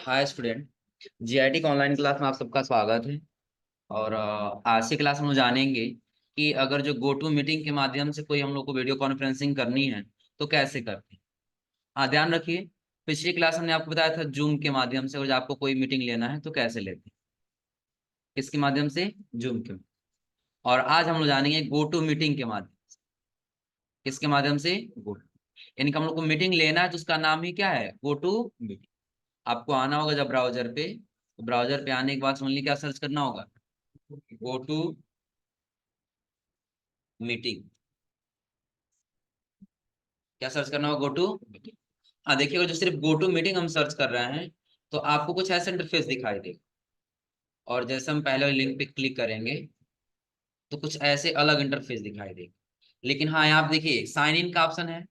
Hi student. GIT का online class में आप सबका स्वागत है। और आज की क्लास में हम जानेंगे कि अगर जो गो टू मीटिंग के माध्यम से कोई हम लोग को वीडियो कॉन्फ्रेंसिंग करनी है तो कैसे करते हैं। ध्यान रखिए, पिछली क्लास हमने आपको बताया था जूम के माध्यम से, और जब आपको कोई मीटिंग लेना है तो कैसे लेते हैं, किसके माध्यम से, जूम के। और आज हम लोग जानेंगे गो टू मीटिंग के माध्यम से। किसके माध्यम से, गो टू। यानी कि हम लोग को मीटिंग लेना है तो उसका नाम ही क्या है, गो टू मीटिंग। आपको आना होगा जब ब्राउजर पे, तो ब्राउजर पे आने के बाद ओनली क्या सर्च करना होगा, गो टू मीटिंग। क्या सर्च करना होगा, गो टू मीटिंग। देखिएगा, जो सिर्फ गो टू मीटिंग हम सर्च कर रहे हैं तो आपको कुछ ऐसा इंटरफेस दिखाई देगा। और जैसे हम पहले लिंक पे क्लिक करेंगे तो कुछ ऐसे अलग इंटरफेस दिखाई देगा। लेकिन हाँ, यहाँ आप देखिए साइन इन का ऑप्शन है।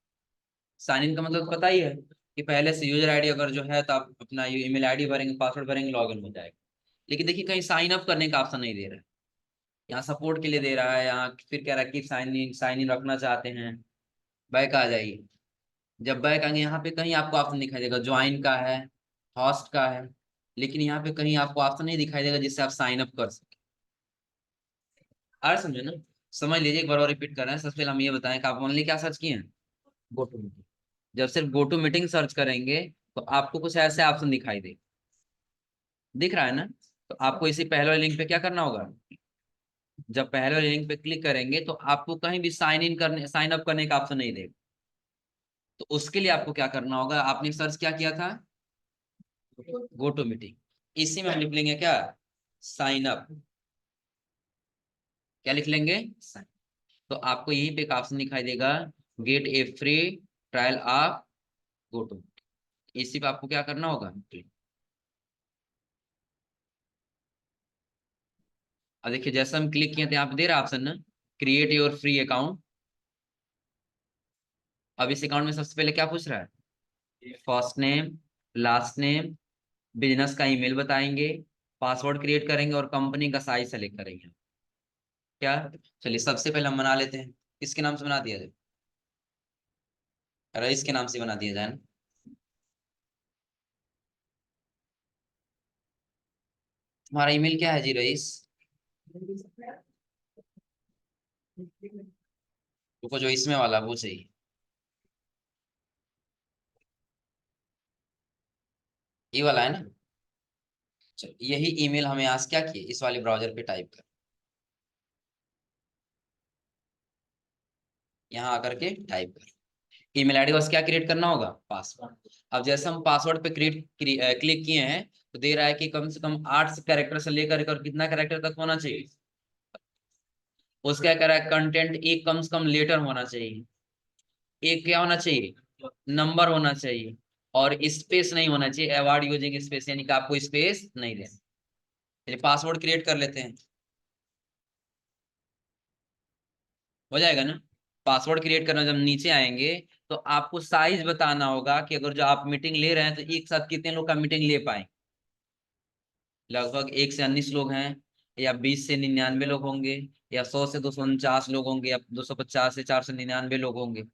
साइन इन का मतलब पता ही है कि पहले से यूजर आईडी अगर जो है तो आप अपना ईमेल आईडी भरेंगे, पासवर्ड भरेंगे, लॉग इन हो जाएगा। लेकिन देखिए कहीं साइन अप करने का ऑप्शन नहीं दे रहा है। यहाँ सपोर्ट के लिए दे रहा है, यहाँ फिर कह रहा है कि साइन इन रखना चाहते हैं, बैक आ जाइए। जब बैक आएंगे यहाँ पे कहीं आपको ऑप्शन दिखाई देगा, ज्वाइन का है, होस्ट का है, लेकिन यहाँ पे कहीं आपको ऑप्शन नहीं दिखाई देगा जिससे आप साइन अप कर सके। आ रहा समझे ना। समझ लीजिए, एक बार और रिपीट कर रहे हैं। सबसे पहले हम ये बताएं कि आप ओनली क्या सर्च किए हैं, गो टू मीटिंग। जब सिर्फ गो टू मीटिंग सर्च करेंगे तो आपको कुछ ऐसे ऑप्शन दिखाई दे, दिख रहा है ना। तो आपको इसी पहले वाले लिंक पे क्या करना होगा, जब पहले वाले लिंक पे क्लिक करेंगे तो आपको कहीं भी साइन अप करने का ऑप्शन नहीं देगा। तो उसके लिए आपको क्या करना होगा, आपने सर्च क्या किया था, गो टू मीटिंग। इसी में हम लिख लेंगे क्या, साइन अप। क्या लिख लेंगे, sign। तो आपको यहीं पे एक ऑप्शन दिखाई देगा, get a free trial of go to. इसी पे आपको क्या करना होगा, अब देखिए जैसे हम क्लिक किए थे यहाँ पे दे रहा ऑप्शन ना, क्रिएट योर फ्री अकाउंट। अब इस अकाउंट में सबसे पहले क्या पूछ रहा है, first name, last name, business का ईमेल बताएंगे, पासवर्ड क्रिएट करेंगे और कंपनी का साइज सेलेक्ट करेंगे। क्या, चलिए सबसे पहले हम बना लेते हैं। किसके नाम से बना दिया जाए, रईस के नाम से बना दिया जाए ना। तुम्हारा ईमेल क्या है जी रईस, रुको जो इसमें वाला वो चाहिए। ये वाला है ना। चलो यही ईमेल हमें आज क्या किए, इस वाले ब्राउजर पे टाइप कर, यहाँ आकर के टाइप कर। ईमेल आईडी बस क्या क्रिएट करना होगा, पासवर्ड। अब जैसे हम पासवर्ड पे क्लिक किए हैं तो दे रहा है कि कम से कम 8 कैरेक्टर से लेकर कर कितना कैरेक्टर तक होना चाहिए। उसका कह रहा है कंटेंट एक कम से कम लेटर होना चाहिए, एक क्या होना चाहिए, नंबर होना चाहिए, और स्पेस नहीं होना चाहिए, अवॉइड यूजिंग स्पेस, यानी कि आपको स्पेस नहीं देना। चलिए पासवर्ड क्रिएट कर लेते हैं, हो जाएगा ना। पासवर्ड क्रिएट करना, जब नीचे आएंगे तो आपको साइज बताना होगा कि अगर जो आप मीटिंग ले रहे हैं तो एक साथ कितने लोग का मीटिंग ले पाए। लगभग 1 से 19 लोग हैं, या 20 से 99 लोग होंगे, या 100 से 249 लोग होंगे, या 250 से 499 लोग होंगे।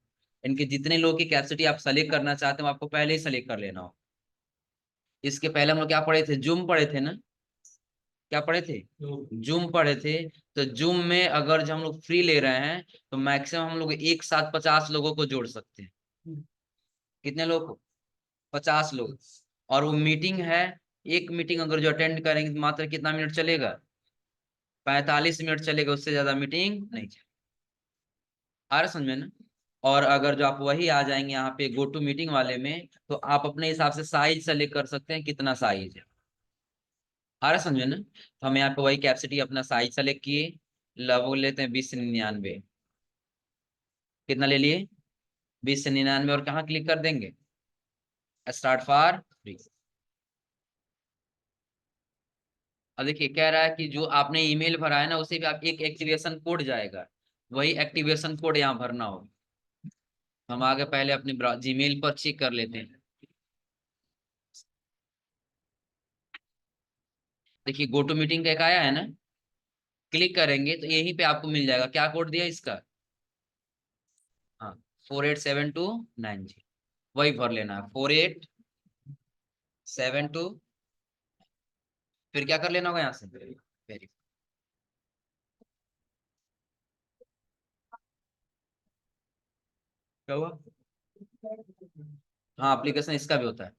इनके जितने लोग की कैपेसिटी आप सेलेक्ट करना चाहते हो आपको पहले ही सेलेक्ट कर लेना हो। इसके पहले हम लोग क्या पढ़े थे, जूम पढ़े थे ना। क्या पढ़े थे, जूम पढ़े थे। तो जूम में अगर जो हम लोग फ्री ले रहे हैं तो मैक्सिमम हम लोग एक साथ 50 लोगों को जोड़ सकते हैं। कितने लोग को, 50 लोग। और वो मीटिंग है, एक मीटिंग अगर जो अटेंड करेंगे तो मात्र कितना मिनट चलेगा, 45 मिनट चलेगा, उससे ज्यादा मीटिंग नहीं चलेगी। आ रहा समझ में ना। और अगर जो आप वही आ जाएंगे यहाँ पे गो टू मीटिंग वाले में तो आप अपने हिसाब से साइज सेलेक्ट कर सकते हैं, कितना साइज है। आ रहा समझ में ना। तो हम यहाँ पे वही कैपेसिटी अपना साइज सेलेक्ट किए, लगभग लेते हैं 20 से 99। कितना ले लिए, 20 से 99, और कहाँ क्लिक कर देंगे, स्टार्ट फॉर फ्री। अब देखिए कह रहा है कि जो आपने ईमेल भरा है ना उसे भी आप एक एक्टिवेशन कोड जाएगा, वही एक्टिवेशन कोड यहाँ भरना होगा। हम आगे पहले अपने जीमेल पर चेक कर लेते हैं। देखिए गो टू मीटिंग का एक आया है ना, क्लिक करेंगे तो यहीं पे आपको मिल जाएगा, क्या कोड दिया इसका, हाँ, 487290। वही भर लेना है, 487290। फिर क्या कर लेना होगा यहाँ से वेरीफाई। क्या हुआ? हाँ, एप्लीकेशन इसका भी होता है।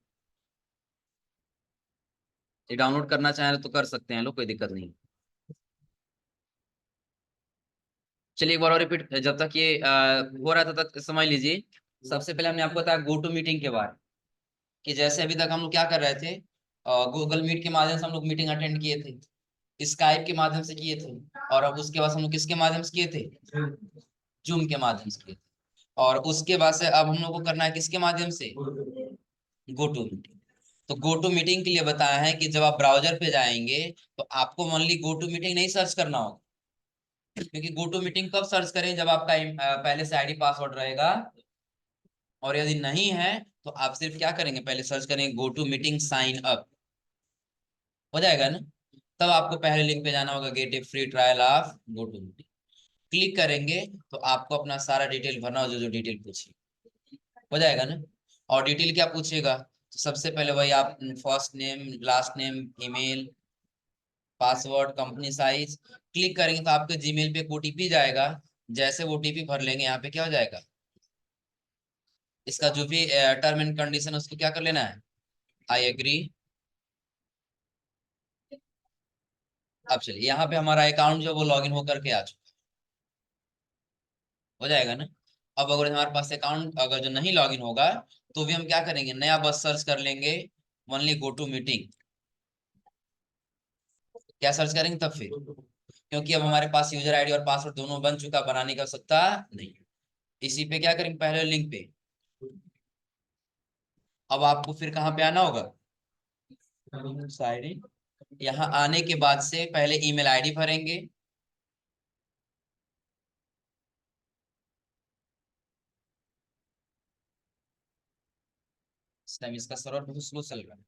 ये डाउनलोड करना चाहें तो कर सकते हैं लोग, कोई दिक्कत नहीं। चलिए एक बार और रिपीट, जब तक ये हो रहा था तब तक समझ लीजिए। सबसे पहले हमने आपको बताया गो टू मीटिंग के बारे में, कि जैसे अभी तक हम लोग क्या कर रहे थे, गूगल मीट के माध्यम से हम लोग मीटिंग अटेंड किए थे, स्काइप के माध्यम से किए थे, और अब उसके बाद हम लोग किसके माध्यम से किए थे, जूम के माध्यम से किए थे। और उसके बाद से अब हम लोग को करना है किसके माध्यम से, गो टू मीटिंग। तो गो टू मीटिंग के लिए बताया है कि जब आप ब्राउजर पे जाएंगे तो आपको ओनली गो टू मीटिंग नहीं सर्च करना होगा, क्योंकि गो टू मीटिंग कब सर्च करें, जब आपका पहले से आईडी पासवर्ड रहेगा। और यदि नहीं है तो आप सिर्फ क्या करेंगे, पहले सर्च करेंगे go to meeting sign up, हो जाएगा ना। तब आपको पहले लिंक पे जाना होगा, get a free trial of go to meeting. Click करेंगे तो आपको अपना सारा डिटेल भरना हो, जो जो डिटेल पूछिए, हो जाएगा ना। और डिटेल क्या पूछेगा, तो सबसे पहले वही आप first name, last name, email, password, company size. Click करेंगे तो आपके जीमेल पे एक ओटीपी जाएगा। जैसे ओटीपी भर लेंगे, यहाँ पे क्या हो जाएगा, इसका जो भी टर्म एंड कंडीशन उसको क्या कर लेना है, आई एग्री। अब चलिए यहाँ पे हमारा अकाउंट जो वो लॉगिन होकर के आ चुका, हो जाएगा ना। अब अगर हमारे पास अकाउंट अगर जो नहीं लॉगिन होगा, तो भी हम क्या करेंगे, नया बस सर्च कर लेंगे, ओनली गो टू मीटिंग। क्या सर्च करेंगे तब फिर, क्योंकि अब हमारे पास यूजर आईडी और पासवर्ड दोनों बन चुका, बनाने की आवश्यकता नहीं। इसी पे क्या करेंगे, पहले लिंक पे। अब आपको फिर कहाँ पे आना होगा, साइड। यहाँ आने के बाद से पहले ईमेल आईडी भरेंगे। इस टाइम इसका सर्वर बहुत स्लो चल रहा है।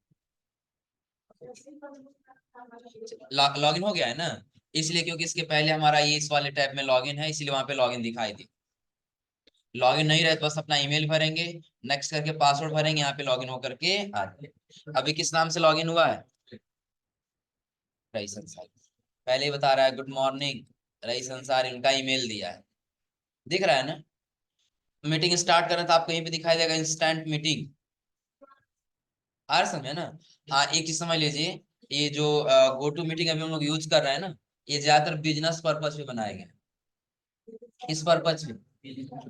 लॉगिन हो गया है ना, इसलिए क्योंकि इसके पहले हमारा ये इस वाले टैब में लॉगिन है, इसलिए वहां पे लॉगिन दिखाई दे। लॉगिन नहीं रहे तो बस अपना ईमेल भरेंगे, नेक्स्ट करके पासवर्ड भरेंगे, यहाँ पे लॉगिन होकर के आ जाए। अभी किस नाम से लॉगिन हुआ है, रईस अंसारी। पहले ही बता रहा है गुड मॉर्निंग, रईस अंसारी, उनका ईमेल दिया है, दिख रहा है ना। मीटिंग स्टार्ट करना तो आपको यहीं पे दिखाई देगा, इंस्टेंट मीटिंग। आ रहा समझे ना। हाँ, एक चीज समझ लीजिए, ये जो गो टू मीटिंग अभी हम लोग यूज कर रहे हैं ना, ये ज्यादातर बिजनेस पर्पज पे बनाए गए हैं। किस पर्पज पे,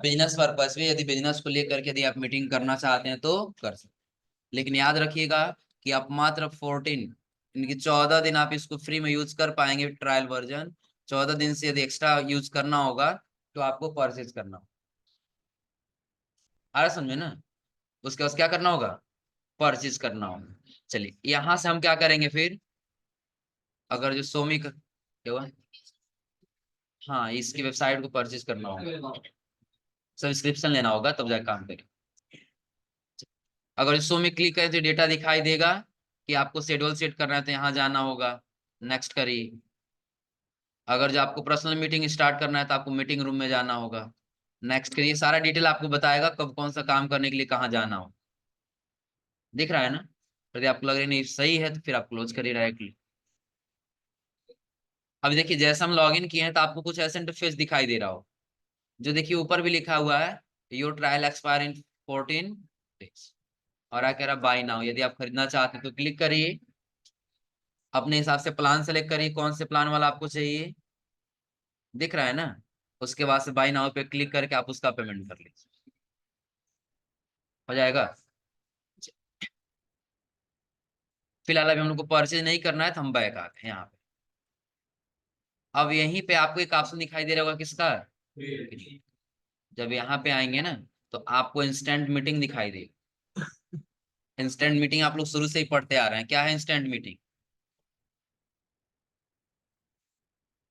बिजनेस पर्पज पे। यदि बिजनेस को लेकर के यदि आप मीटिंग करना चाहते हैं तो कर सकते, लेकिन याद रखिएगा कि आप मात्र 14, इनकी 14 दिन आप इसको फ्री में यूज कर पाएंगे, ट्रायल वर्जन। 14 दिन से यदि एक्स्ट्रा यूज करना होगा तो आपको परचेज करना होगा। आ रहा समझे ना। उसके बाद क्या करना होगा, परचेज करना होगा। चलिए यहां से हम क्या करेंगे फिर, अगर जो सोमी का क्या हुआ, हाँ इसकी वेबसाइट को परचेज करना होगा, सब्सक्रिप्शन लेना होगा तब जाकर काम करें। अगर शो में क्लिक करें तो डेटा दिखाई देगा कि आपको शेड्यूल सेट करना है तो यहाँ जाना होगा, नेक्स्ट करिए। अगर जो आपको पर्सनल मीटिंग स्टार्ट करना है तो आपको मीटिंग रूम में जाना होगा, नेक्स्ट करिए। सारा डिटेल आपको बताएगा कब कौन सा काम करने के लिए कहाँ जाना हो, दिख रहा है ना। यदि आपको लग रहा है नहीं सही है तो फिर आप क्लोज करिए डायरेक्टली। अभी देखिए जैसे हम लॉगिन किए हैं तो आपको कुछ ऐसा इंटरफेस दिखाई दे रहा हो, जो देखिए ऊपर भी लिखा हुआ है, your trial expire in 14 days। और क्या कह रहा बाय नाउ, यदि आप खरीदना चाहते हैं तो क्लिक करिए, अपने हिसाब से प्लान सेलेक्ट करिए, कौन से प्लान वाला आपको चाहिए, दिख रहा है ना। उसके बाद से बाय नाउ पे क्लिक करके आप उसका पेमेंट कर लीजिए, हो जाएगा। फिलहाल अभी हम लोग को परचेज नहीं करना है तो हम बैक आते हैं यहाँ पे। अब यहीं पे आपको एक ऑप्शन दिखाई दे रहा होगा किसका, जब यहाँ पे आएंगे ना तो आपको इंस्टेंट मीटिंग दिखाई दे। इंस्टेंट मीटिंग आप लोग शुरू से ही पढ़ते आ रहे हैं, क्या है इंस्टेंट मीटिंग,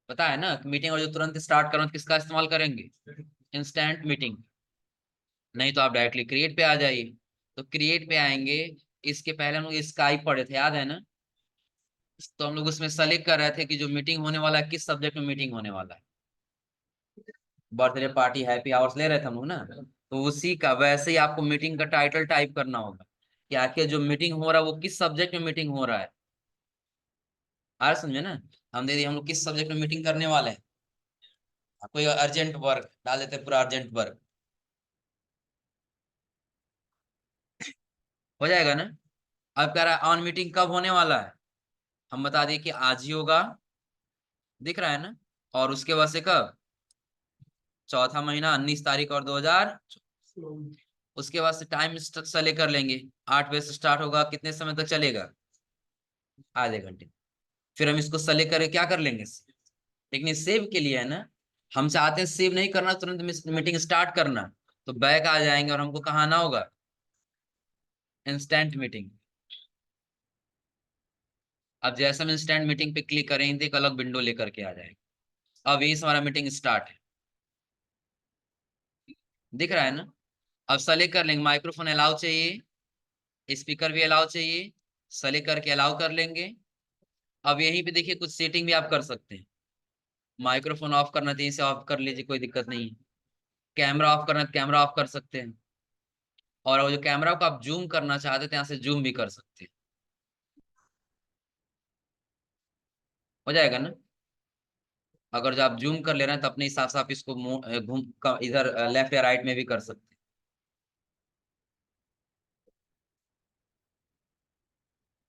पता है ना। मीटिंग और जो तुरंत स्टार्ट करो तो किसका इस्तेमाल करेंगे, इंस्टेंट मीटिंग। नहीं तो आप डायरेक्टली क्रिएट पे आ जाइए। तो क्रिएट पे आएंगे, इसके पहले हम लोग स्काइप पढ़े थे, याद है ना। तो हम लोग उसमें सेलेक्ट कर रहे थे कि जो मीटिंग होने वाला है किस सब्जेक्ट में मीटिंग होने वाला है, बर्थडे पार्टी हैप्पी आवर्स ले रहे थे हम लोग ना। तो उसी का वैसे ही आपको मीटिंग का टाइटल टाइप करना होगा, कि आखिर जो मीटिंग हो रहा है वो किस सब्जेक्ट में मीटिंग हो रहा है। आ रहा समझे ना। हम दे दिए हम लोग किस सब्जेक्ट में मीटिंग करने वाले हैं। कोई अर्जेंट वर्क डाल देते हैं, पूरा अर्जेंट वर्क हो जाएगा ना। अब कह रहा है ऑन मीटिंग कब होने वाला है, हम बता दिए कि आज ही होगा, दिख रहा है ना। और उसके बाद से कब, चौथा महीना 19 तारीख और 2000। उसके बाद से टाइम सेलेक्ट कर लेंगे, 8 बजे से स्टार्ट होगा, कितने समय तक चलेगा, आधे घंटे। फिर हम इसको सेलेक्ट करके क्या कर लेंगे, लेकिन सेव के लिए है ना, हम चाहते हैं सेव नहीं करना, तुरंत मीटिंग स्टार्ट करना। तो बैक आ जाएंगे और हमको कहाँ आना होगा, इंस्टेंट मीटिंग। अब जैसे हम इंस्टेंट मीटिंग पे क्लिक करेंगे तो एक अलग विंडो लेकर के आ जाएगा। अब यही से हमारा मीटिंग स्टार्ट है, दिख रहा है ना। अब सेलेक्ट कर लेंगे, माइक्रोफोन अलाउ चाहिए, स्पीकर भी अलाउ चाहिए, सेलेक्ट करके अलाउ कर लेंगे। अब यहीं पे देखिए कुछ सेटिंग भी आप कर सकते हैं। माइक्रोफोन ऑफ करना चाहिए, इसे ऑफ कर लीजिए, कोई दिक्कत नहीं है। कैमरा ऑफ करना है, कैमरा ऑफ कर सकते हैं। और वो जो कैमरा को आप जूम करना चाहते थे, यहाँ से जूम भी कर सकते हैं, हो जाएगा ना। अगर जो आप जूम कर ले रहे हैं तो अपने हिसाब से आप इसको इधर लेफ्ट या राइट में भी कर सकते हैं,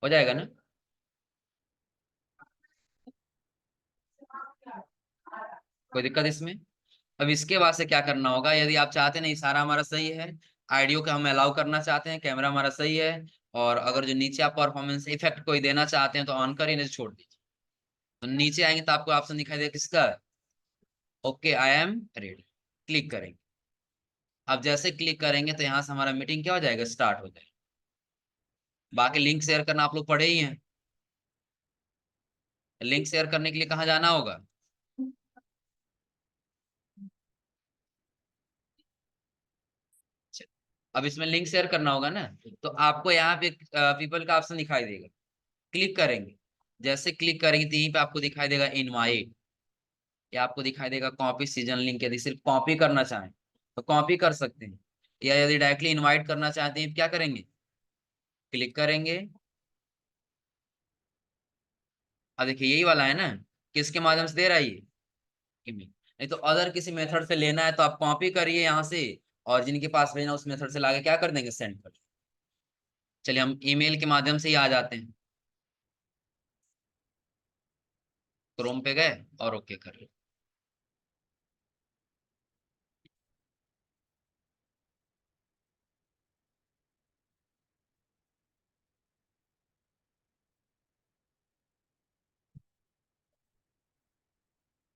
हो जाएगा ना। कोई दिक्कत इसमें। अब इसके बाद से क्या करना होगा, यदि आप चाहते नहीं सारा हमारा सही है, ऑडियो का हम अलाउ करना चाहते हैं, कैमरा हमारा सही है, और अगर जो नीचे आप परफॉर्मेंस इफेक्ट कोई देना चाहते हैं तो ऑन करिए, नहीं तो छोड़ दीजिए। तो नीचे आएंगे तो आपको ऑप्शन दिखाई देगा किसका, okay I am ready, click करेंगे। अब जैसे क्लिक करेंगे तो यहाँ से हमारा मीटिंग क्या हो जाएगा, स्टार्ट हो जाएगा। बाकी लिंक शेयर करना आप लोग पढ़े ही हैं। लिंक शेयर करने के लिए कहाँ जाना होगा, अब इसमें लिंक शेयर करना होगा ना। तो आपको यहाँ पे पीपल का ऑप्शन दिखाई देगा, क्लिक करेंगे। जैसे क्लिक करेंगे तो यहीं पे आपको दिखाई देगा इनवाइट, या आपको दिखाई देगा कॉपी सीजन लिंक। यदि सिर्फ कॉपी करना चाहें तो कॉपी कर सकते हैं, या यदि डायरेक्टली इनवाइट करना चाहते हैं तो क्या करेंगे, क्लिक करेंगे। अब देखिए यही वाला है ना, किसके माध्यम से दे रहा है ये, ईमेल। नहीं तो अदर किसी मेथड से लेना है तो आप कॉपी करिए यहाँ से, और जिनके पास भेजना उस मेथड से लाके क्या कर देंगे, सेंड कर। चलिए हम ईमेल के माध्यम से ही आ जाते हैं, क्रोम पे गए और ओके कर लो।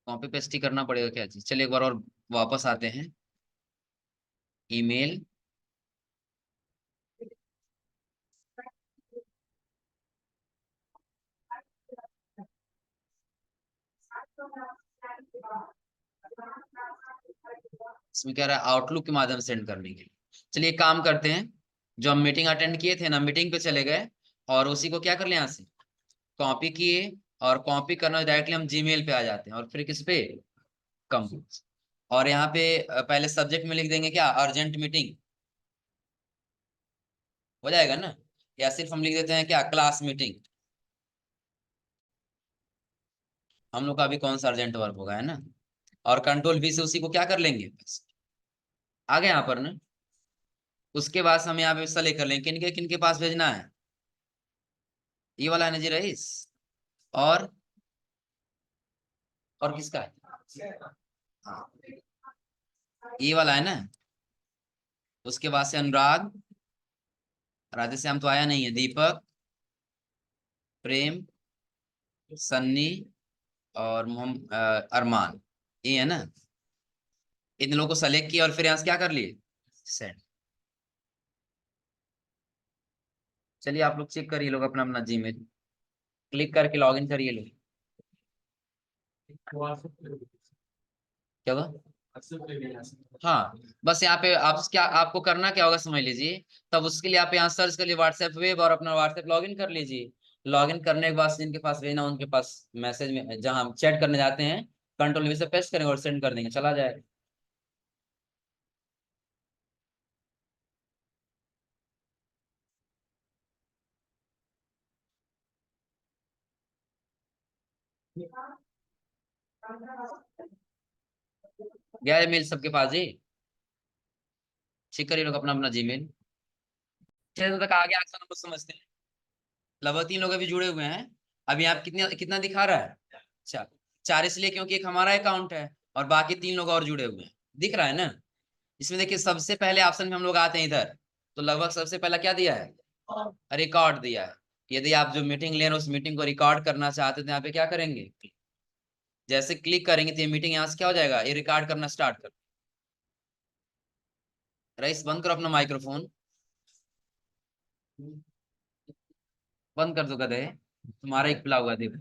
कॉपी पेस्ट ही करना पड़ेगा क्या चीज, चलिए एक बार और वापस आते हैं, ईमेल। इसमें कह रहा है आउटलुक के माध्यम से सेंड करने के लिए। चलिए एक काम करते हैं, जो हम मीटिंग अटेंड किए थे ना, मीटिंग पे चले गए और उसी को क्या कर ले यहाँ से कॉपी किए, और कॉपी करना डायरेक्टली हम जीमेल पे आ जाते हैं, और फिर किस पे, कंपोज। और यहाँ पे पहले सब्जेक्ट में लिख देंगे क्या, अर्जेंट मीटिंग, हो जाएगा ना। या सिर्फ हम लिख देते हैं क्या, क्लास मीटिंग। हम लोग का अभी कौन सा अर्जेंट वर्क होगा, है ना। और कंट्रोल V से उसी को क्या कर लेंगे, बस आ गए यहाँ पर ना। उसके बाद हम यहाँ पे सेलेक्ट कर लेंगे किनके किनके पास भेजना है, ये वाला है ना जी रईस, और किसका है, हाँ ये वाला है ना। उसके बाद से अनुराग, राधेश्याम तो आया नहीं है, दीपक, प्रेम, सन्नी, और मोहम्मद अरमान, ये है ना। इन लोगों को सेलेक्ट किया और फिर यहाँ से क्या कर लिए, सेंड। चलिए आप लोग चेक करिए, लोग अपना अपना जीमेल क्लिक करके लॉग इन करिए लोग। क्या हुआ, हाँ बस यहाँ पे आप क्या आपको करना क्या होगा समझ लीजिए। तब उसके लिए आप यहाँ सर्च कर लिए व्हाट्सएप वेब, और अपना व्हाट्सएप लॉगिन कर लीजिए। लॉगिन करने के बाद जिनके पास भेजना उनके पास मैसेज में, जहाँ हम चैट करने जाते हैं, कंट्रोल V से पेस्ट करेंगे और सेंड कर देंगे, चला जाए। गया है मेल सबके पास जी? चेक करिए लोग अपना अपना जीमेल। 6 तक आ गया, अक्सर हम लोग समझते हैं। लगभग 3 लोग अभी जुड़े हुए हैं। अभी आप कितना कितना दिखा रहा है? अच्छा, 4 इसलिए क्योंकि एक हमारा अकाउंट है और बाकी 3 लोग और जुड़े हुए हैं। दिख रहा है ना? इसमें देखिए सबसे पहले ऑप्शन में हम लोग आते हैं इधर, तो लगभग सबसे पहला क्या दिया है? रिकॉर्ड दिया है। यदि आप जो मीटिंग ले रहे हो उस मीटिंग को रिकॉर्ड करना चाहते हैं तो यहाँ पे क्या करेंगे? जैसे क्लिक करेंगे तो ये मीटिंग यहाँ से क्या हो जाएगा, ये रिकॉर्ड करना स्टार्ट कर। रईस बंद करो अपना माइक्रोफोन, बंद कर दो गधे, तुम्हारा एक पिला हुआ देखो।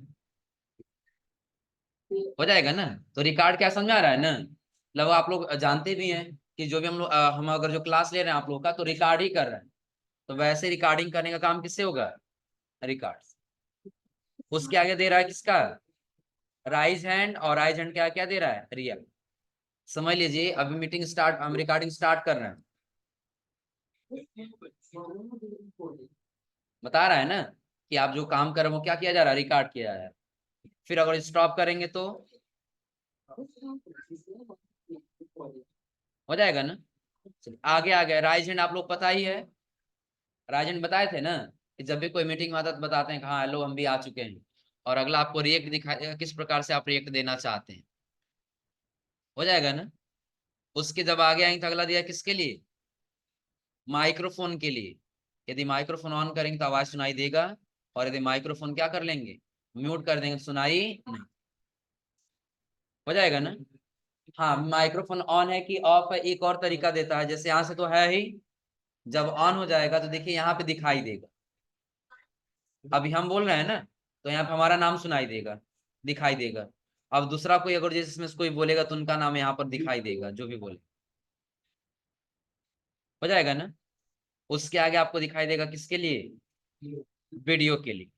हो जाएगा ना? तो रिकॉर्ड क्या समझ आ रहा है ना? मतलब आप लोग जानते भी हैं कि जो भी हम लोग हम अगर जो क्लास ले रहे हैं आप लोग का, तो रिकॉर्ड ही कर रहे हैं। तो वैसे रिकॉर्डिंग करने का काम किससे होगा? रिकॉर्ड। उसके आगे दे रहा है किसका? राइज हैंड, और राइज हैंड क्या क्या दे रहा है? रियल। समझ लीजिए अभी मीटिंग स्टार्ट, हम रिकॉर्डिंग स्टार्ट कर रहे हैं। बता रहा है ना कि आप जो काम कर रहे हो वो क्या किया जा रहा है? रिकॉर्ड किया जा रहा है। फिर अगर स्टॉप करेंगे तो हो जाएगा ना? चलिए आगे आ गया राइज हैंड, आप लोग पता ही है। राइज हैंड बताए थे ना कि जब भी कोई मीटिंग में आता है तो बताते हैं कि हाँ हेलो हम भी आ चुके हैं। और अगला आपको रिएक्ट दिखाएगा किस प्रकार से आप रिएक्ट देना चाहते हैं। हो जाएगा ना? उसके जब आगे आएंगे तो अगला दिया किसके लिए? माइक्रोफोन के लिए। यदि माइक्रोफोन ऑन करेंगे तो आवाज सुनाई देगा, और यदि माइक्रोफोन क्या कर लेंगे, म्यूट कर देंगे तो सुनाई नहीं। हो जाएगा ना? हाँ, माइक्रोफोन ऑन है कि ऑफ है एक और तरीका देता है, जैसे यहाँ से तो है ही। जब ऑन हो जाएगा तो देखिए यहाँ पे दिखाई देगा। अभी हम बोल रहे हैं ना, तो यहाँ पे हमारा नाम सुनाई देगा, दिखाई देगा। अब दूसरा कोई अगर जैसे इसमें से कोई बोलेगा तो उनका नाम यहाँ पर दिखाई देगा, जो भी बोले। हो जाएगा ना? उसके आगे आपको दिखाई देगा किसके लिए? वीडियो के लिए।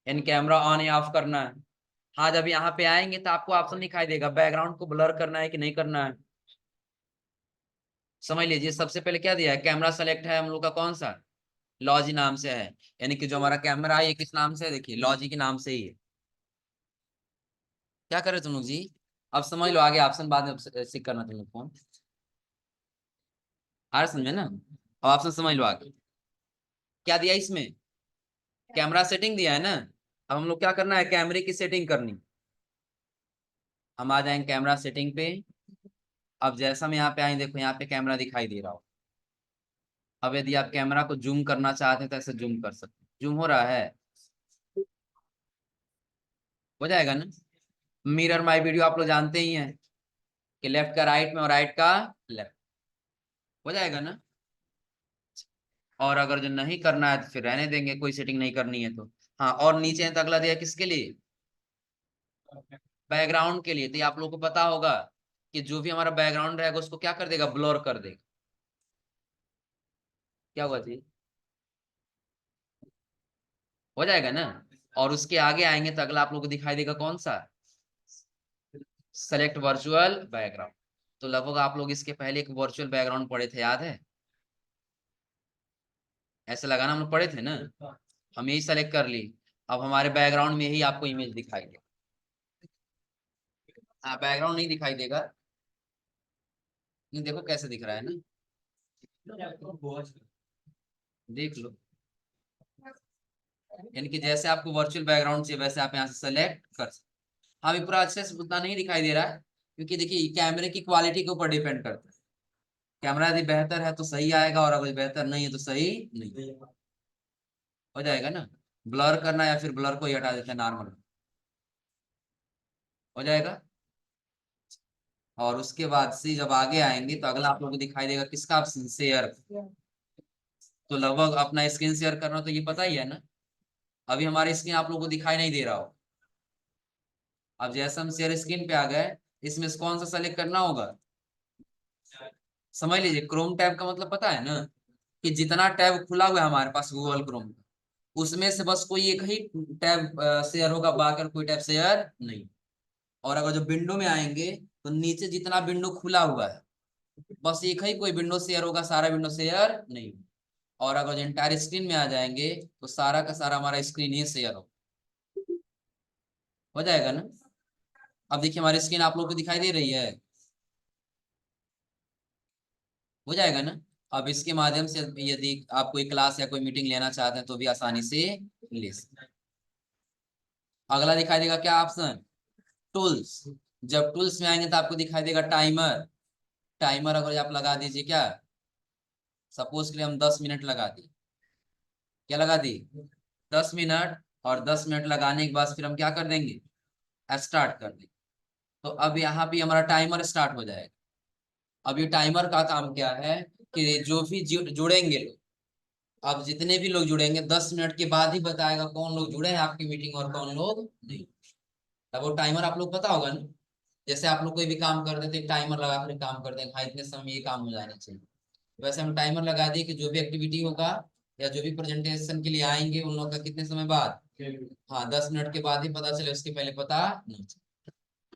इन कैमरा ऑन या ऑफ करना है। हाँ, जब यहाँ पे आएंगे तो आपको ऑप्शन दिखाई देगा बैकग्राउंड को ब्लर करना है कि नहीं करना है। समझ लीजिए सबसे पहले क्या दिया है, कैमरा सेलेक्ट है हम लोग का कौन सा? लॉजी नाम से है। यानी कि जो हमारा कैमरा है ये किस नाम से है? देखिए लॉजी के नाम से ही है। क्या करे तुम लोग जी? अब समझ लो, आगे ऑप्शन बाद में सीख करना तुम लोग फोन। आ रहा समझे ना? अब ऑप्शन समझ लो आगे क्या दिया इसमें। कैमरा सेटिंग दिया है ना। अब हम लोग क्या करना है, कैमरे की सेटिंग करनी। हम आ जाएंगे कैमरा सेटिंग पे। अब जैसा हम यहाँ पे आए देखो यहाँ पे कैमरा दिखाई दे रहा हो। अब यदि आप कैमरा को जूम करना चाहते हैं तो ऐसे जूम कर सकते हैं। जूम हो रहा है? हो जाएगा ना? मिरर माई वीडियो आप लोग जानते ही हैं कि लेफ्ट का राइट में और राइट का लेफ्ट। हो जाएगा ना? और अगर जो नहीं करना है तो फिर रहने देंगे, कोई सेटिंग नहीं करनी है तो। हाँ, और नीचे है तो अगला दिया किसके लिए? बैकग्राउंड के लिए। तो ये आप लोगों को पता होगा कि जो भी हमारा बैकग्राउंड रहेगा उसको क्या कर देगा, ब्लर कर देगा। क्या हुआ थी? हो जाएगा ना? और उसके आगे आएंगे तो अगला आप लोगों को दिखाई देगा कौन सा? Select virtual background. तो लगभग आप लोग इसके पहले एक वर्चुअल बैकग्राउंड पढ़े थे, याद है? ऐसे लगाना हम लोग पढ़े थे ना। हम यही सेलेक्ट कर ली। अब हमारे बैकग्राउंड में ही आपको इमेज दिखाई देगा। हाँ, बैकग्राउंड नहीं दिखाई देगा। नहीं, देखो कैसे दिख रहा है ना, देख लो। यानी कि जैसे आपको वर्चुअल बैकग्राउंड चाहिए वैसे आप यहाँ से सेलेक्ट कर सकते। हाँ, अभी पूरा अच्छे से उतना नहीं दिखाई दे रहा है क्योंकि देखिए कैमरे की क्वालिटी के ऊपर डिपेंड करता है। कैमरा यदि बेहतर है तो सही आएगा, और अगर बेहतर नहीं है तो सही नहीं। हो जाएगा ना? ब्लर करना या फिर ब्लर को ही हटा देते हैं नॉर्मल। हो जाएगा। और उसके बाद से जब आगे आएंगे तो अगला आप लोगों को दिखाई देगा किसका ऑप्शन, शेयर। तो लगभग अपना स्क्रीन शेयर करना तो ये पता ही है ना। अभी हमारी स्क्रीन आप लोगों को दिखाई नहीं दे रहा हो। अब जैसे हम शेयर स्क्रीन पे आ गए, इसमें से कौन सा सेलेक्ट करना होगा? समझ लीजिए क्रोम टैब का मतलब पता है ना, कि जितना टैब खुला हुआ है हमारे पास गूगल क्रोम, उसमें से बस कोई एक ही टैब शेयर होगा, बाकी और कोई टैब शेयर नहीं। और अगर जो विंडो में आएंगे तो नीचे जितना विंडो खुला हुआ है बस एक ही कोई विंडो शेयर होगा, सारा विंडो शेयर नहीं। और अगर जो एंटायर स्क्रीन में आ जाएंगे तो सारा का सारा हमारा स्क्रीन ही शेयर हो जाएगा ना? अब देखिए हमारी स्क्रीन आप लोग को दिखाई दे रही है, हो जाएगा ना। अब इसके माध्यम से यदि आप कोई क्लास या कोई मीटिंग लेना चाहते हैं तो भी आसानी से ले सकते हैं। अगला दिखाई देगा क्या ऑप्शन, टूल्स। जब टूल्स में आएंगे तो आपको दिखाई देगा टाइमर। टाइमर अगर आप लगा दीजिए, क्या सपोज के लिए हम 10 मिनट लगा दी, क्या लगा दी 10 मिनट, और 10 मिनट लगाने के बाद फिर हम क्या कर देंगे, स्टार्ट कर देंगे। तो अब यहाँ पे हमारा टाइमर स्टार्ट हो जाएगा। अब ये टाइमर का काम क्या है कि जो भी जुड़ेंगे लोग, अब जितने भी लोग जुड़ेंगे 10 मिनट के बाद ही बताएगा कौन लोग जुड़े हैं आपकी मीटिंग और कौन लोग नहीं। तब वो टाइमर आप लोग पता होगा ना, जैसे आप लोग कोई भी काम कर देते टाइमर लगा कर काम करते हैं, हाँ इतने समय ये काम हो जाना चाहिए। वैसे हम टाइमर लगा दिए कि जो भी एक्टिविटी होगा या जो भी प्रेजेंटेशन के लिए आएंगे उन लोग का कितने समय बाद, हाँ 10 मिनट के बाद ही पता चले, उसके पहले पता नहीं चले।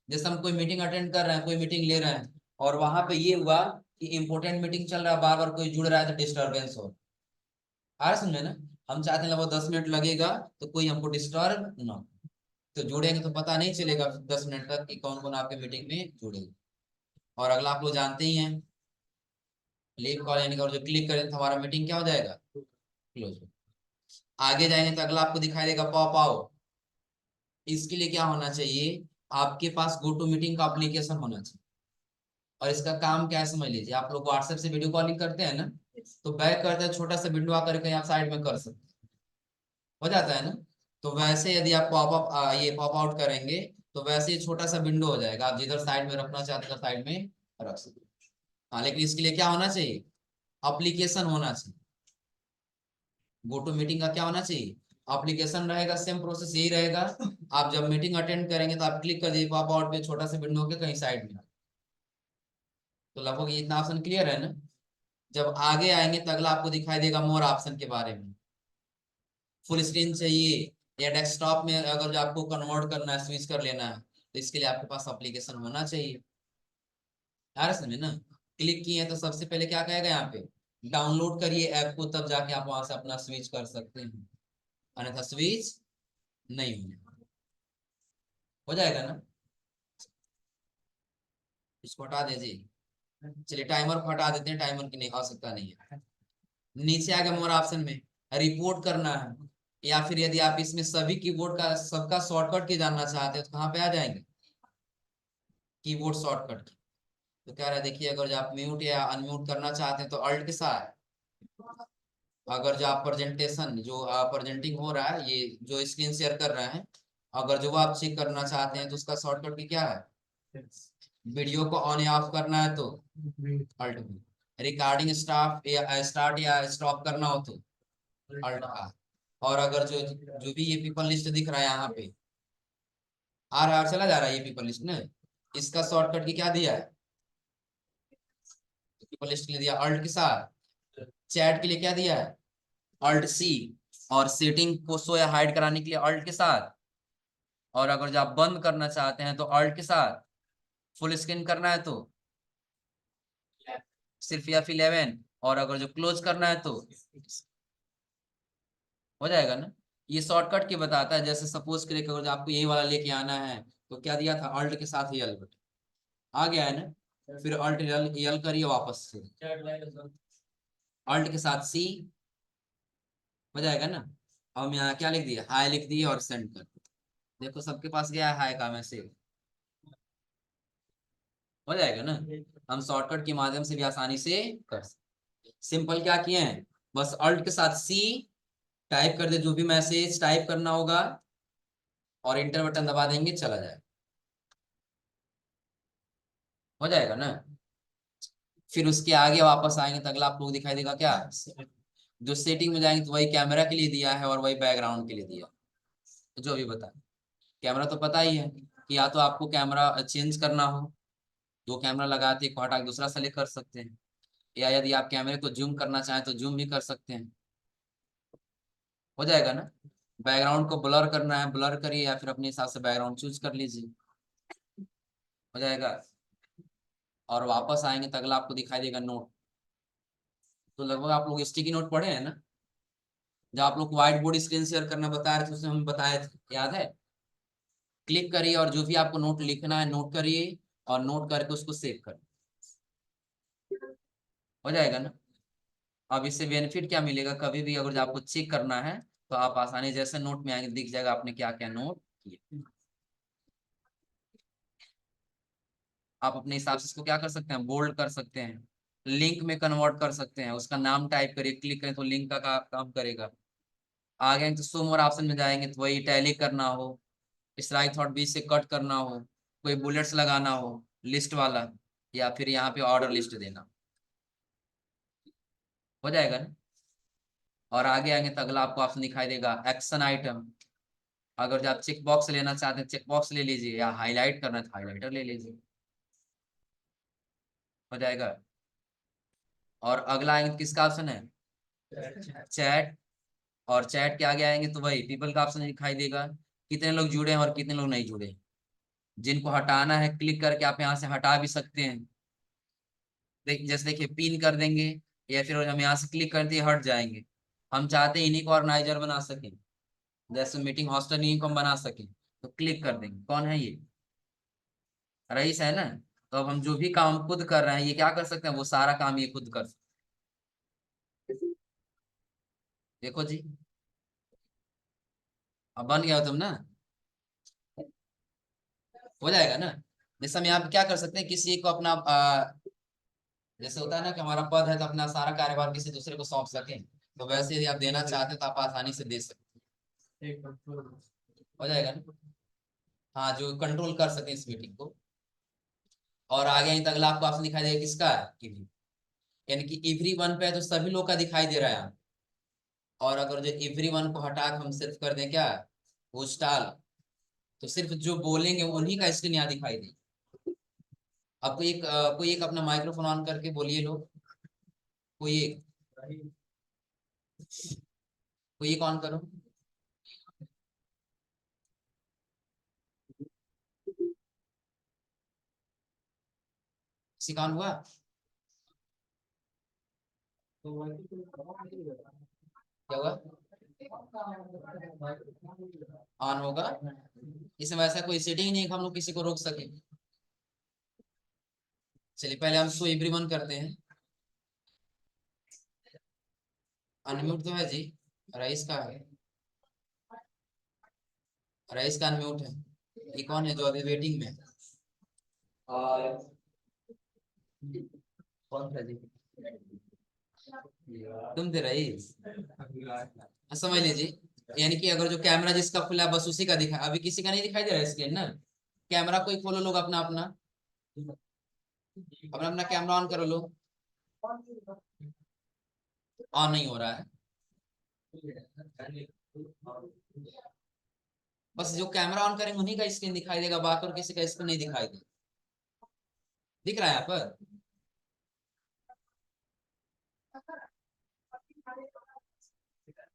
जैसे हम कोई मीटिंग अटेंड कर रहे हैं, कोई मीटिंग ले रहे हैं, और वहां पे ये हुआ कि इंपॉर्टेंट मीटिंग चल रहा है, बार बार कोई जुड़ रहा है तो डिस्टर्बेंस हो, आ रहा समझे ना। हम चाहते हैं वो 10 मिनट लगेगा तो कोई हमको डिस्टर्ब ना हो। तो जुड़ेंगे तो पता नहीं चलेगा 10 मिनट तक कि कौन कौन आपके मीटिंग में जुड़ेगा। और अगला आप लोग जानते ही हैं, लीव कॉल यानी कि और जो क्लिक करें तो हमारा मीटिंग क्या हो जाएगा, क्लोज। आगे जाएंगे तो अगला आपको दिखाई देगा पॉप आउट। इसके लिए क्या होना चाहिए, आपके पास गो टू मीटिंग का एप्लीकेशन होना चाहिए। और इसका काम क्या है समझ लीजिए, आप लोग व्हाट्सएप से वीडियो कॉलिंग करते हैं ना, तो बैक करते हैं छोटा सा विंडो आकर कहीं आप साइड में कर सकते हैं, हो जाता है ना। तो वैसे यदि आप पॉपअप ये पॉप आउट करेंगे तो वैसे ही छोटा सा विंडो हो जाएगा, आप जिधर साइड में रखना चाहते हैं साइड में रख सकते हैं। हाँ लेकिन इसके लिए क्या होना चाहिए, एप्लीकेशन होना चाहिए। गो टू मीटिंग का क्या होना चाहिए, एप्लीकेशन रहेगा, सेम प्रोसेस यही रहेगा। आप जब मीटिंग अटेंड करेंगे तो आप क्लिक कर दीजिए पॉप आउट पे, छोटा सा विंडो के कहीं साइड में। तो लगभग ये इतना ऑप्शन क्लियर है ना। जब आगे आएंगे तो अगला आपको दिखाई देगा मोर ऑप्शन के बारे में। फुल स्क्रीन चाहिए या डेस्कटॉप में अगर जो आपको कन्वर्ट करना है, स्विच कर लेना है, तो इसके लिए आपके पास एप्लीकेशन होना चाहिए। यार समझे ना। क्लिक किए तो सबसे पहले क्या कहेगा यहाँ पे, डाउनलोड करिए ऐप को, तब जाके आप वहां से अपना स्विच कर सकते हैं, अन्यथा स्विच नहीं होगा। हो जाएगा ना। इसको हटा दीजिए। चलिए टाइमर को हटा देते हैं, टाइमर की नहीं आवश्यकता नहीं है। नीचे आ गया मोर ऑप्शन में, रिपोर्ट करना है, या फिर यदि आप इसमें सभी कीबोर्ड का सबका शॉर्टकट की जानना चाहते हैं तो कहाँ पे आ जाएंगे, कीबोर्ड शॉर्टकट। तो कह रहा है देखिए, अगर जो आप म्यूट या अनम्यूट करना चाहते हैं तो अल्ट के साथ। अगर जो आप प्रेजेंटेशन जो प्रेजेंटिंग हो रहा है, ये जो स्क्रीन शेयर कर रहे हैं, अगर जो वो आप चेक करना चाहते हैं तो उसका शॉर्टकट की क्या है, वीडियो को ऑन या ऑफ करना है तो अल्ट भी, रिकॉर्डिंग स्टार्ट या स्टॉप करना हो तो अल्ट आ। और अगर जो जो भी ये पीपल लिस्ट दिख रहा है यहाँ पे आ रहा है और चला जा रहा है, ये पीपल लिस्ट ने इसका शॉर्टकट की क्या दिया है, पीपल लिस्ट के लिए दिया अल्ट के साथ। चैट के लिए क्या दिया है, अल्ट सी। और सेटिंग को शो या हाइड कराने के लिए अल्ट के साथ। और अगर जो आप बंद करना चाहते हैं तो अल्ट के साथ। फुल स्क्रीन करना है तो सिर्फ F11। और अगर जो क्लोज करना है तो हो जाएगा ना। ये शॉर्टकट की बताता है, जैसे सपोज करिए अगर आपको यही वाला लेके आना है तो क्या दिया था, अल्ट के साथ यल बटन आ गया है ना। फिर अल्ट यल यल करिए वापस से, अल्ट के साथ सी, हो जाएगा ना। अब हम यहाँ क्या लिख दिया, हाई लिख दिए और सेंड कर दिया। देखो सबके पास गया है हाई का मैसेज, हो जाएगा ना। हम शॉर्टकट के माध्यम से भी आसानी से कर सकते। सिंपल क्या किए हैं, बस अल्ट के साथ सी टाइप कर दे, जो भी मैसेज टाइप करना होगा, और इंटर बटन दबा देंगे, चला जाएगा, हो जाएगा ना। फिर उसके आगे वापस आएंगे तो अगला आप लोग दिखाई देगा क्या, जो सेटिंग में जाएंगे तो वही कैमरा के लिए दिया है और वही बैकग्राउंड के लिए दिया, तो जो भी बता। कैमरा तो पता ही है कि या तो आपको कैमरा चेंज करना हो, दो कैमरा लगाते एक को हटा के दूसरा सेलेक्ट कर सकते हैं, या यदि आप कैमरे को जूम करना चाहें तो जूम भी कर सकते हैं, हो जाएगा ना। बैकग्राउंड को ब्लर करना है ब्लर करिए, या फिर अपने हिसाब से बैकग्राउंड चूज कर लीजिए, हो जाएगा। और वापस आएंगे तो अगला आपको दिखाई देगा नोट। तो लगभग आप लोग स्टिकी नोट पढ़े हैं ना, जब आप लोग व्हाइट बोर्ड स्क्रीन शेयर करना बता रहे थे उसमें हम बताए थे, याद है। क्लिक करिए और जो भी आपको नोट लिखना है नोट करिए और नोट करके उसको सेव कर, हो जाएगा ना। अब इससे बेनिफिट क्या मिलेगा, कभी भी अगर आपको चेक करना है तो आप आसानी, जैसे नोट में आएंगे दिख जाएगा आपने क्या क्या नोट किए। आप अपने हिसाब से इसको क्या कर सकते हैं, बोल्ड कर सकते हैं, लिंक में कन्वर्ट कर सकते हैं, उसका नाम टाइप करिए, क्लिक करें तो लिंक का काम करेगा। आगे तो सो मोर ऑप्शन में जाएंगे तो वही टैली करना हो, स्ट्राइक थॉट बीच से कट करना हो, कोई बुलेट्स लगाना हो लिस्ट वाला, या फिर यहाँ पे ऑर्डर लिस्ट देना, हो जाएगा ना। और आगे आएंगे तो अगला आपको ऑप्शन दिखाई देगा एक्शन आइटम। अगर जो आप चेक बॉक्स लेना चाहते हैं चेक बॉक्स ले लीजिए, या हाईलाइट करना है तो हाईलाइटर ले लीजिए, हो जाएगा। और अगला आएंगे तो किसका ऑप्शन है, चैट। और चैट के आगे आएंगे तो वही पीपल का ऑप्शन दिखाई देगा, कितने लोग जुड़े हैं और कितने लोग नहीं जुड़े हैं। जिनको हटाना है क्लिक करके आप यहाँ से हटा भी सकते हैं। जैसे देखिए पिन कर देंगे, या फिर हम यहाँ से क्लिक करते ही हट जाएंगे। हम चाहते हैं इन्हीं को ऑर्गेनाइजर बना सकें, जैसे मीटिंग हॉस्टल इन्हीं को हम बना सकें, तो क्लिक कर देंगे। कौन है ये, रईस है ना। तो अब हम जो भी काम खुद कर रहे हैं ये क्या कर सकते हैं, वो सारा काम ये खुद कर सकते हैं। देखो जी, अब बन गया हो तुम ना, हो जाएगा ना। जैसे हम यहाँ पे क्या कर सकते हैं, किसी को अपना जैसे होता है ना कि हमारा पद है तो अपना सारा कार्यभार किसी दूसरे को सौंप सके, तो वैसे यदि आप देना चाहते हैं तो आप आसानी से दे सकते हैं, हो जाएगा ना। हाँ, जो कंट्रोल कर सके इस मीटिंग को। और आगे यहीं तक अगला आपको ऑप्शन दिखाई देगा किसका, एवरी, यानी कि एवरी वन पे है तो सभी लोग का दिखाई दे रहा है यहाँ। और अगर जो एवरी वन को हटा के हम सिर्फ कर दें क्या, वो स्टाल, तो सिर्फ जो बोलेंगे उन्हीं का स्क्रीन यहाँ दिखाई दे। अब कोई एक अपना माइक्रोफोन ऑन करके बोलिए लोग, कोई एक, कोई एक ऑन करो। किसी का ऑन हुआ, क्या हुआ, ऑन होगा। इसमें वैसा कोई सेटिंग नहीं है कि हम लोग किसी को रोक सके। चलिए पहले हम शो एवरीवन करते हैं। अनम्यूट तो है जी, रईस का है, रईस का अनम्यूट है। ये कौन है जो अभी वेटिंग में है? और कौन था जी, तुम थे रईस। समझ लीजिए, यानी कि अगर जो कैमरा जिसका खुला है बस उसी का दिखा, अभी किसी का नहीं दिखाई दे रहा है स्क्रीन ना। कैमरा कोई खोलो लोग, अपना अपना अपना अपना कैमरा ऑन करो लोग। ऑन नहीं हो रहा है, बस जो कैमरा ऑन करेंगे उन्हीं का स्क्रीन दिखाई देगा, बाकी और किसी का स्क्रीन नहीं दिखाई देगा। दिख रहा है यहाँ पर,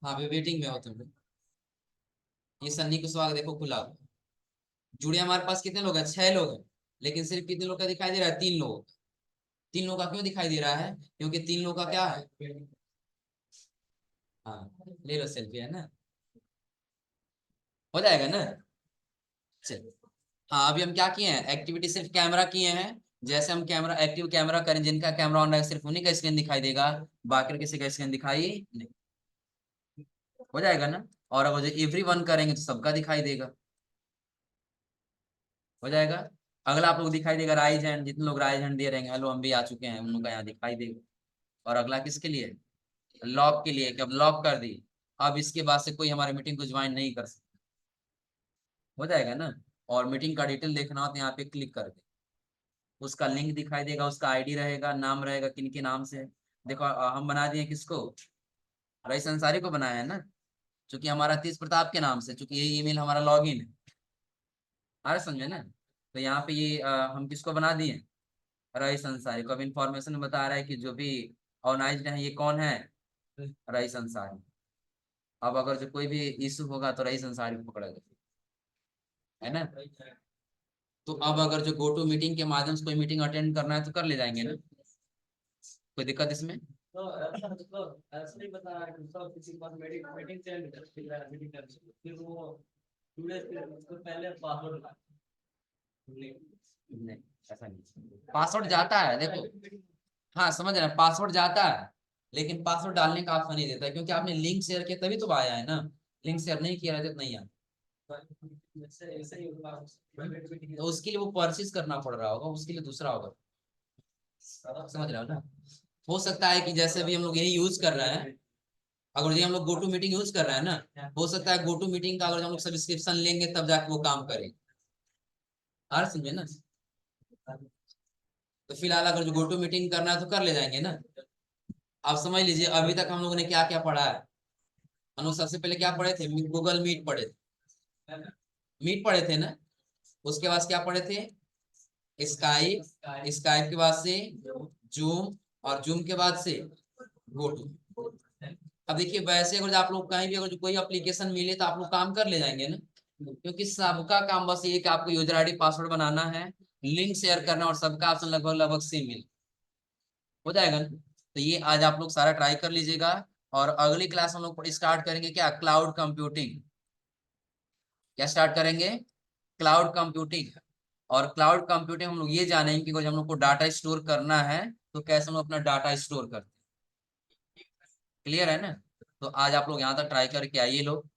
हाँ अभी वेटिंग में हो तुम लोग। ये सन्नी कुशवाहा देखो खुला हुआ। जुड़े हमारे पास कितने लोग हैं, 6 लोग हैं, लेकिन सिर्फ कितने लोग का दिखाई दे रहा है, 3 लोग। 3 लोग का क्यों दिखाई दे रहा है, क्योंकि 3 लोग का क्या है, हाँ ले लो सेल्फी है ना, हो जाएगा ना। चलिए, हाँ अभी हम क्या किए हैं, एक्टिविटी सिर्फ कैमरा किए हैं। जैसे हम कैमरा एक्टिव कैमरा करें, जिनका कैमरा ऑन है सिर्फ उन्हीं का स्क्रीन दिखाई देगा, बाकी किसी का स्क्रीन दिखाई नहीं, हो जाएगा ना। और अब जो एवरी वन करेंगे तो सबका दिखाई देगा, हो जाएगा। अगला आप लोग दिखाई देगा राइज हैंड, जितने लोग राइज हैंड दे रहे हैं हेलो हम भी आ चुके हैं, उन लोग का यहाँ दिखाई देगा। और अगला किसके लिए, लॉक के लिए, कि अब लॉक कर दी, अब इसके बाद से कोई हमारे मीटिंग को ज्वाइन नहीं कर सकता, हो जाएगा ना। और मीटिंग का डिटेल देखना हो तो यहाँ पे क्लिक करके उसका लिंक दिखाई देगा, उसका आईडी रहेगा, नाम रहेगा, किन के नाम से। देखो हम बना दिए किसको, रईस अंसारी को बनाया है ना, क्योंकि हमारा तीज प्रताप के नाम से, क्योंकि ये ईमेल हमारा लॉगिन है, आ रहा समझे ना। तो यहाँ पे ये हम किसको बना दिए, रईस अंसारी को। अब इंफॉर्मेशन बता रहा है कि जो भी ऑर्गेनाइज्ड है ये कौन है, रईस अंसारी। अब अगर जो कोई भी इशू होगा तो रईस अंसारी को पकड़ेगा, है ना। तो अब अगर जो गो टू मीटिंग के माध्यम से कोई मीटिंग अटेंड करना है तो कर ले जाएंगे ना, कोई दिक्कत इसमें। तो ऐसा नहीं बता रहा है कि सब किसी के पास मीटिंग मीटिंग चल रही है, फिर वो पहले पासवर्ड नहीं, ऐसा नहीं, पासवर्ड जाता है देखो। हाँ समझ रहे हैं, पासवर्ड जाता है, लेकिन पासवर्ड डालने का ऑप्शन नहीं देता है, क्योंकि आपने लिंक शेयर किया तभी तो आया है ना। लिंक शेयर नहीं किया रहता तो नहीं आया। तो उसके लिए वो परचेज करना पड़ रहा होगा, उसके लिए दूसरा होगा। समझ रहे हो ना। हो सकता है कि जैसे भी हम लोग यही यूज कर रहे हैं, अगर ये हम लोग गो टू मीटिंग यूज कर रहे हैं ना, हो सकता है गो टू मीटिंग का अगर हम लोग सब्सक्रिप्शन लेंगे तब जाके वो काम करे। आ रहा समझे ना। तो फिलहाल अगर जो गो टू मीटिंग करना है तो कर ले जाएंगे ना। आप समझ लीजिए अभी तक हम लोगों ने क्या क्या पढ़ा है। हम लोग सबसे पहले क्या पढ़े थे, गूगल मीट पढ़े थे, मीट पढ़े थे ना। उसके बाद क्या पढ़े थे, स्काइप, स्काइप के बाद से जूम, और जूम के बाद से गो टू। अब देखिए वैसे अगर आप लोग कहीं भी अगर कोई एप्लीकेशन मिले तो आप लोग काम कर ले जाएंगे ना, क्योंकि सबका काम बस ये कि आपको यूजर आईडी पासवर्ड बनाना है, लिंक शेयर करना, और सबका ऑप्शन लगभग लगभग सेम मिल हो जाएगा ना। तो ये आज आप लोग सारा ट्राई कर लीजिएगा। और अगली क्लास हम लोग स्टार्ट करेंगे क्या, क्लाउड कंप्यूटिंग। क्या स्टार्ट करेंगे, क्लाउड कंप्यूटिंग। और क्लाउड कंप्यूटिंग हम लोग ये जानेंगे कि हम लोग को डाटा स्टोर करना है तो कैसे हम लोग अपना डाटा स्टोर करते हैं। क्लियर है ना। तो आज आप लोग यहाँ तक ट्राई करके आइए लोग।